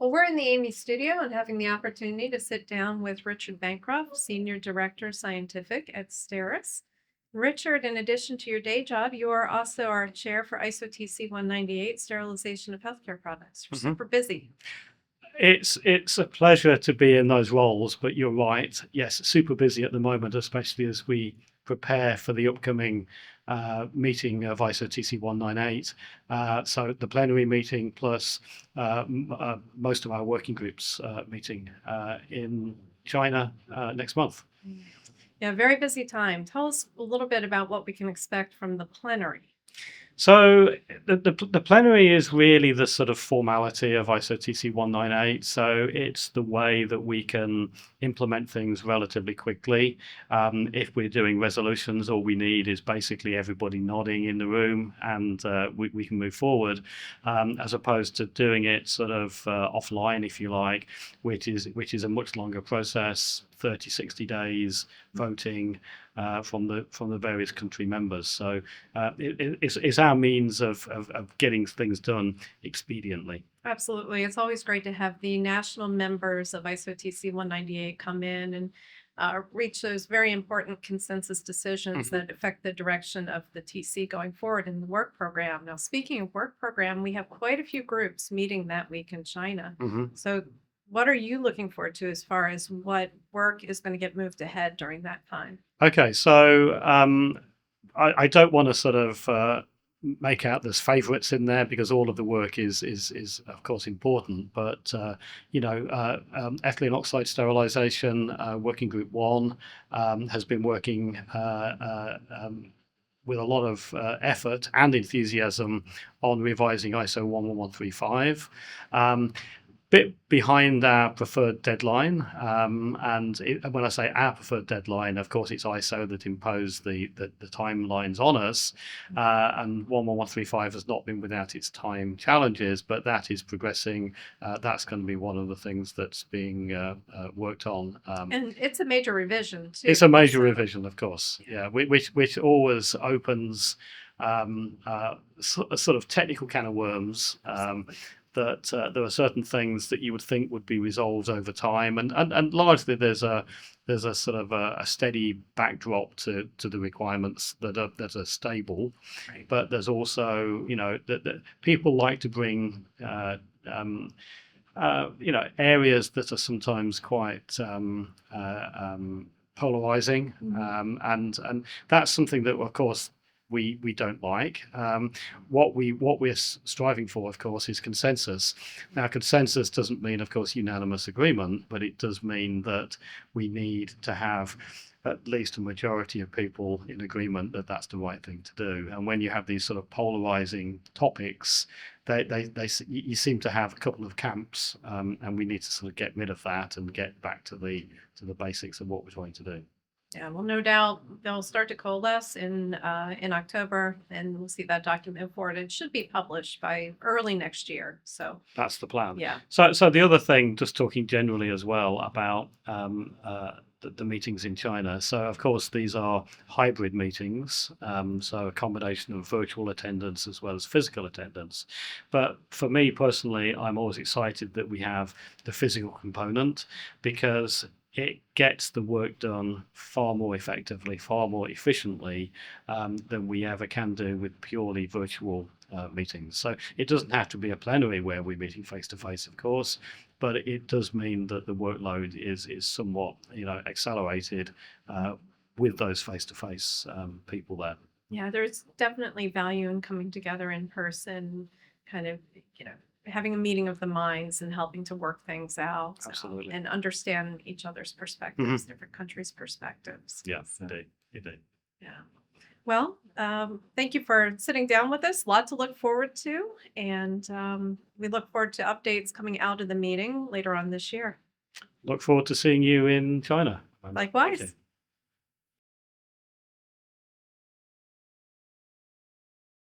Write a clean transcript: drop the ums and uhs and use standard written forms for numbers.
Well, we're in the AAMI Studio and having the opportunity to sit down with Richard Bancroft, Senior Director Scientific at STERIS. Richard, in addition to your day job, you are also our chair for ISO TC 198, Sterilization of Healthcare Products. You're Mhm. super busy. It's a pleasure to be in those roles, but you're right. Yes, super busy at the moment, especially as we prepare for the upcoming meeting of ISO TC 198. So the plenary meeting plus most of our working groups meeting in China next month. Yeah, very busy time. Tell us a little bit about what we can expect from the plenary. So the plenary is really the sort of formality of ISO TC 198. So it's the way that we can implement things relatively quickly. If we're doing resolutions, all we need is basically everybody nodding in the room, and we can move forward, as opposed to doing it sort of offline, if you like, which is a much longer process, 30, 60 days voting from the various country members. So it's our means of getting things done expediently. Absolutely. It's always great to have the national members of ISO TC 198 come in and reach those very important consensus decisions that affect the direction of the TC going forward in the work program. Now, speaking of work program, we have quite a few groups meeting that week in China. So what are you looking forward to as far as what work is going to get moved ahead during that time? Okay, so I don't want to sort of make out there's favourites in there, because all of the work is of course important. But ethylene oxide sterilization, working group 1 has been working with a lot of effort and enthusiasm on revising ISO 11135. Bit behind our preferred deadline, and when I say our preferred deadline, of course it's ISO that imposed the timelines on us, and 11135 has not been without its time challenges, but that is progressing. That's going to be one of the things that's being worked on. And it's a major revision too. It's a major revision, of course, yeah, which always opens a sort of technical can of worms. That there are certain things that you would think would be resolved over time, and largely there's a sort of a steady backdrop to the requirements that are stable. Right. But there's also, that people like to bring areas that are sometimes quite polarizing, and that's something that, of course, we don't like. What we're striving for, of course, is consensus. Now, consensus doesn't mean, of course, unanimous agreement, but it does mean that we need to have at least a majority of people in agreement that that's the right thing to do. And when you have these sort of polarizing topics, you seem to have a couple of camps, and we need to sort of get rid of that and get back to the basics of what we're trying to do. Yeah, well, no doubt they'll start to coalesce in October, and we'll see that document forward. It should be published by early next year. So that's the plan. Yeah. So the other thing, just talking generally as well about the meetings in China. So of course these are hybrid meetings, so a combination of virtual attendance as well as physical attendance. But for me personally, I'm always excited that we have the physical component, because it gets the work done far more effectively, far more efficiently than we ever can do with purely virtual meetings. So it doesn't have to be a plenary where we're meeting face to face, of course, but it does mean that the workload is somewhat accelerated with those face to face people there. Yeah, there's definitely value in coming together in person, kind of having a meeting of the minds and helping to work things out. Absolutely. And understand each other's perspectives, different countries' perspectives. Yeah, So, indeed. Yeah. Well, thank you for sitting down with us. A lot to look forward to. And we look forward to updates coming out of the meeting later on this year. Look forward to seeing you in China. Likewise. Okay.